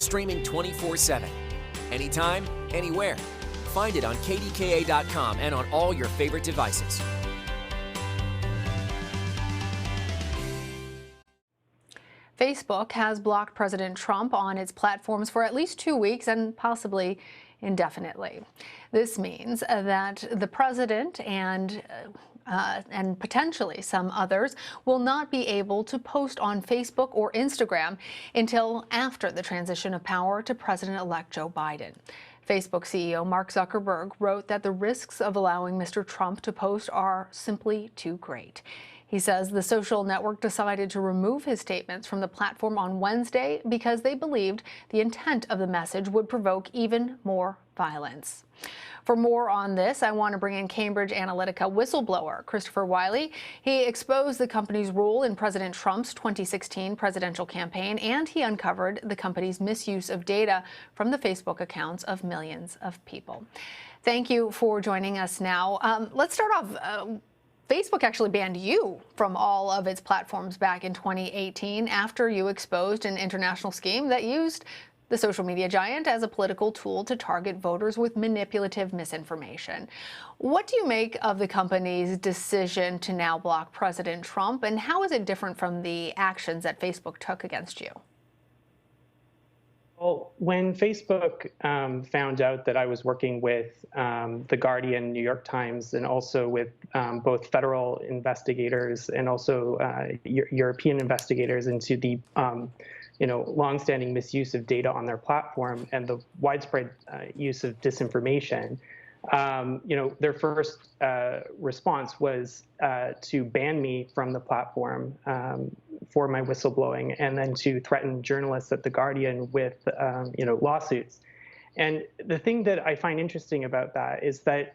Streaming 24/7. Anytime, anywhere. Find it on kdka.com and on all your favorite devices. Facebook has blocked President Trump on its platforms for at least 2 weeks and possibly indefinitely. This means that the president and potentially some others will not be able to post on Facebook or Instagram until after the transition of power to President-elect Joe Biden. Facebook CEO Mark Zuckerberg wrote that the risks of allowing Mr. Trump to post are simply too great. He says the social network decided to remove his statements from the platform on Wednesday because they believed the intent of the message would provoke even more violence. For more on this, I want to bring in Cambridge Analytica whistleblower Christopher Wylie. He exposed the company's role in President Trump's 2016 presidential campaign, and he uncovered the company's misuse of data from the Facebook accounts of millions of people. Thank you for joining us now. Let's start off. Facebook actually banned you from all of its platforms back in 2018 after you exposed an international scheme that used the social media giant as a political tool to target voters with manipulative misinformation. What do you make of the company's decision to now block President Trump, and how is it different from the actions that Facebook took against you? Well, when Facebook found out that I was working with The Guardian, New York Times, and also with both federal investigators and also European investigators into the longstanding misuse of data on their platform and the widespread use of disinformation, their first response was to ban me from the platform for my whistleblowing, and then to threaten journalists at The Guardian with, lawsuits. And the thing that I find interesting about that is that,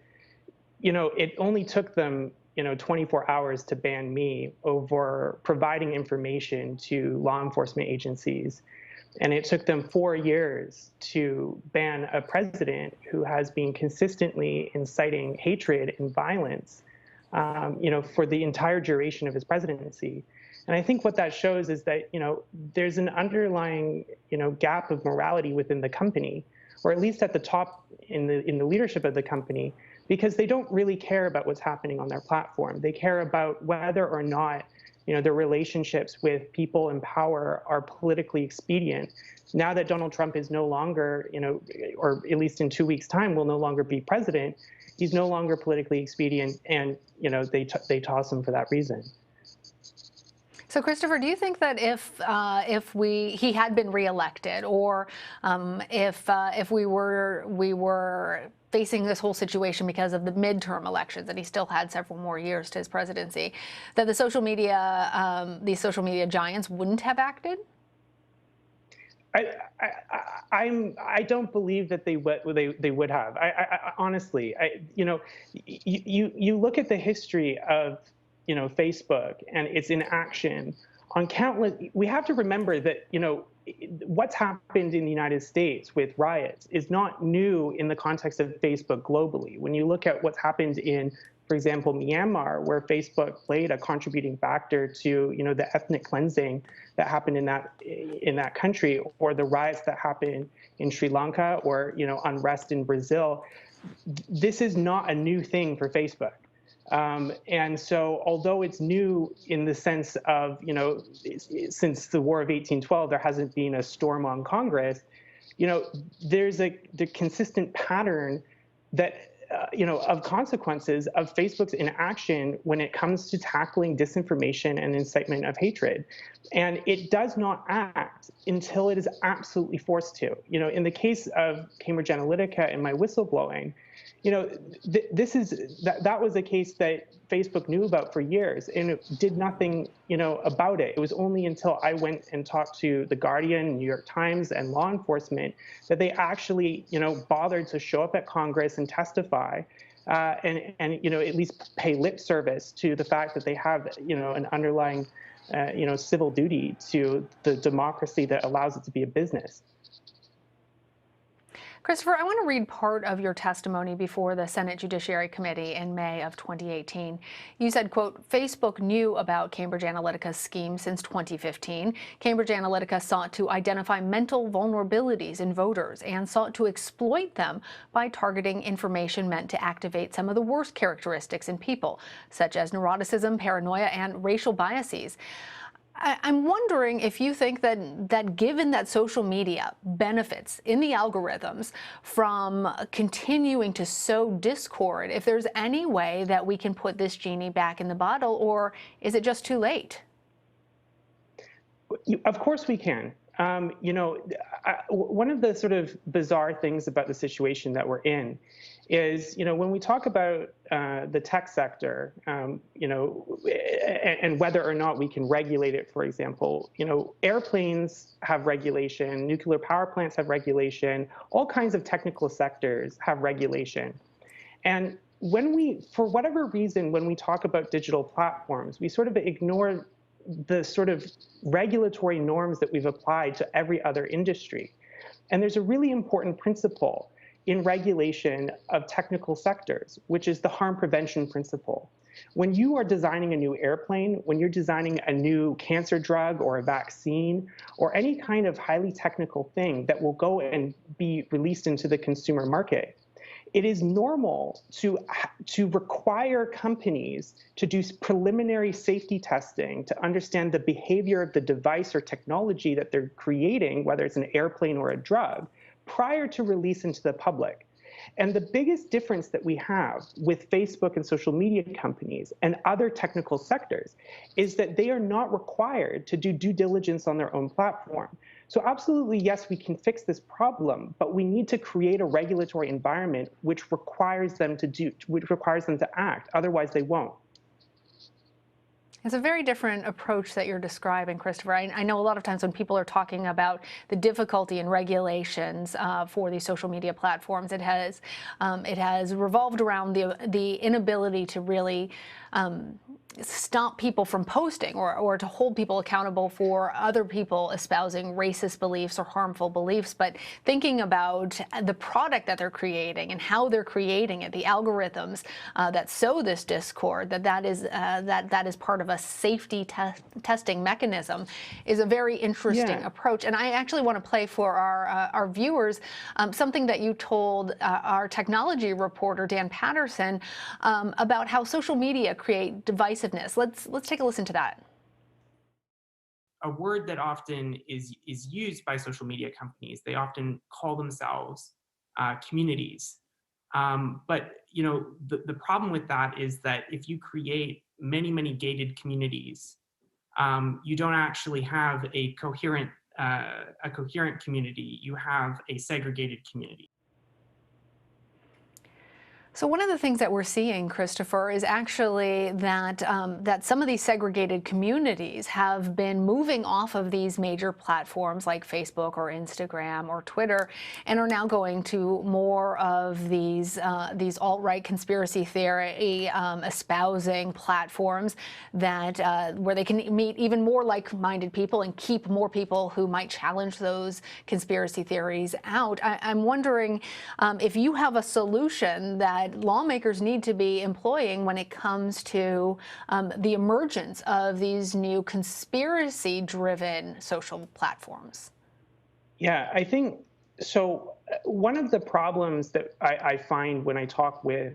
it only took them, 24 hours to ban me over providing information to law enforcement agencies. And it took them 4 years to ban a president who has been consistently inciting hatred and violence, for the entire duration of his presidency. And I think what that shows is that, there's an underlying, gap of morality within the company, or at least at the top in the leadership of the company, because they don't really care about what's happening on their platform. They care about whether or not, their relationships with people in power are politically expedient. Now that Donald Trump is no longer, or at least in 2 weeks' time will no longer be president, he's no longer politically expedient, and they toss him for that reason. So, Christopher, do you think that if he had been reelected, or if we were facing this whole situation because of the midterm elections, and he still had several more years to his presidency, that these social media giants wouldn't have acted? I don't believe that they would have. I honestly, you look at the history of Facebook and its inaction on countless. We have to remember that what's happened in the United States with riots is not new in the context of Facebook globally. When you look at what's happened in, for example, Myanmar, where Facebook played a contributing factor to the ethnic cleansing that happened in that country, or the riots that happened in Sri Lanka, or unrest in Brazil, this is not a new thing for Facebook. And so, although it's new in the sense of, since the War of 1812, there hasn't been a storm on Congress, there's the consistent pattern that, of consequences of Facebook's inaction when it comes to tackling disinformation and incitement of hatred. And it does not act until it is absolutely forced to. In the case of Cambridge Analytica and my whistleblowing, that was a case that Facebook knew about for years, and it did nothing, about it. It was only until I went and talked to The Guardian, New York Times, and law enforcement that they actually, bothered to show up at Congress and testify, and at least pay lip service to the fact that they have, an underlying, civil duty to the democracy that allows it to be a business. Christopher, I want to read part of your testimony before the Senate Judiciary Committee in May of 2018. You said, quote, Facebook knew about Cambridge Analytica's scheme since 2015. Cambridge Analytica sought to identify mental vulnerabilities in voters and sought to exploit them by targeting information meant to activate some of the worst characteristics in people, such as neuroticism, paranoia, and racial biases. I'm wondering if you think that given that social media benefits in the algorithms from continuing to sow discord, if there's any way that we can put this genie back in the bottle, or is it just too late? Of course we can. One of the sort of bizarre things about the situation that we're in is, when we talk about the tech sector, and whether or not we can regulate it, for example, airplanes have regulation, nuclear power plants have regulation, all kinds of technical sectors have regulation. And for whatever reason, when we talk about digital platforms, we sort of ignore the sort of regulatory norms that we've applied to every other industry. And there's a really important principle in regulation of technical sectors, which is the harm prevention principle. When you are designing a new airplane, when you're designing a new cancer drug or a vaccine, or any kind of highly technical thing that will go and be released into the consumer market, it is normal to require companies to do preliminary safety testing to understand the behavior of the device or technology that they're creating, whether it's an airplane or a drug, prior to release into the public. And the biggest difference that we have with Facebook and social media companies and other technical sectors is that they are not required to do due diligence on their own platform. So absolutely, yes, we can fix this problem, but we need to create a regulatory environment which requires them to act. Otherwise, they won't. It's a very different approach that you're describing, Christopher. I know a lot of times when people are talking about the difficulty in regulations for these social media platforms, it has revolved around the inability to really stop people from posting or to hold people accountable for other people espousing racist beliefs or harmful beliefs. But thinking about the product that they're creating and how they're creating it, the algorithms that sow this discord, that is part of a safety testing mechanism, is a very interesting approach. And I actually want to play for our viewers something that you told our technology reporter Dan Patterson about how social media create divisiveness. Let's take a listen to that. A word that often is used by social media companies, they often call themselves communities. But the problem with that is that if you create many gated communities, you don't actually have a coherent community. You have a segregated community. So one of the things that we're seeing, Christopher, is actually that that some of these segregated communities have been moving off of these major platforms like Facebook or Instagram or Twitter, and are now going to more of these alt-right conspiracy theory espousing platforms that where they can meet even more like-minded people and keep more people who might challenge those conspiracy theories out. I'm wondering if you have a solution that lawmakers need to be employing when it comes to the emergence of these new conspiracy-driven social platforms. Yeah, I think so. One of the problems that I find when I talk with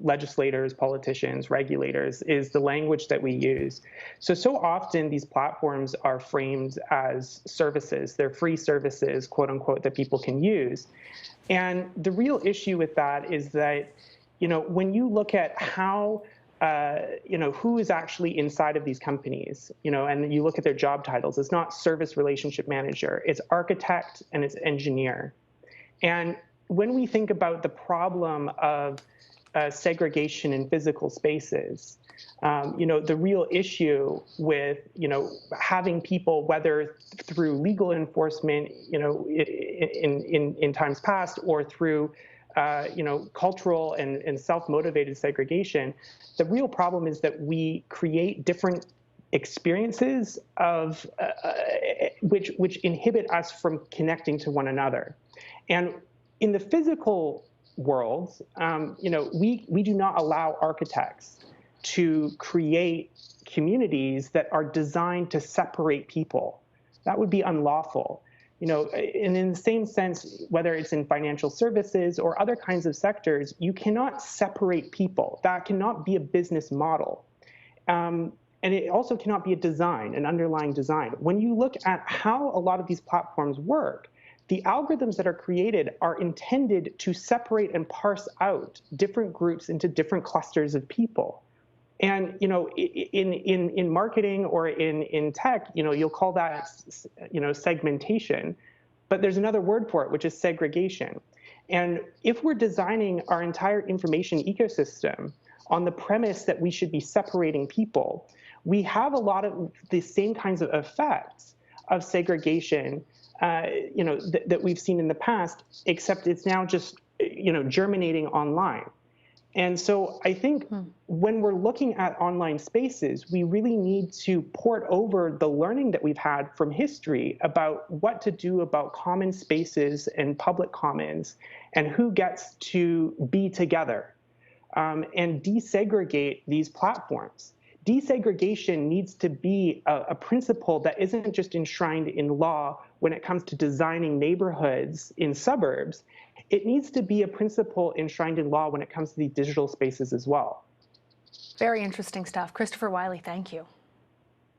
legislators, politicians, regulators, is the language that we use. So often these platforms are framed as services. They're free services, quote unquote, that people can use. And the real issue with that is that, when you look at how, who is actually inside of these companies, and you look at their job titles, it's not service relationship manager, it's architect and it's engineer. And when we think about the problem of segregation in physical spaces, the real issue with, having people, whether through legal enforcement, in times past, or through, cultural and self-motivated segregation, the real problem is that we create different experiences of which inhibit us from connecting to one another. And in the physical world, we do not allow architects to create communities that are designed to separate people. That would be unlawful. And in the same sense, whether it's in financial services or other kinds of sectors, you cannot separate people. That cannot be a business model. And it also cannot be an underlying design. When you look at how a lot of these platforms work, the algorithms that are created are intended to separate and parse out different groups into different clusters of people. And in marketing or in tech, you'll call that segmentation, but there's another word for it, which is segregation. And if we're designing our entire information ecosystem on the premise that we should be separating people, we have a lot of the same kinds of effects of segregation, that we've seen in the past, except it's now just germinating online. And so I think when we're looking at online spaces, we really need to port over the learning that we've had from history about what to do about common spaces and public commons and who gets to be together, and desegregate these platforms. Desegregation needs to be a principle that isn't just enshrined in law when it comes to designing neighborhoods in suburbs. It needs to be a principle enshrined in law when it comes to these digital spaces as well. Very interesting stuff. Christopher Wylie, thank you.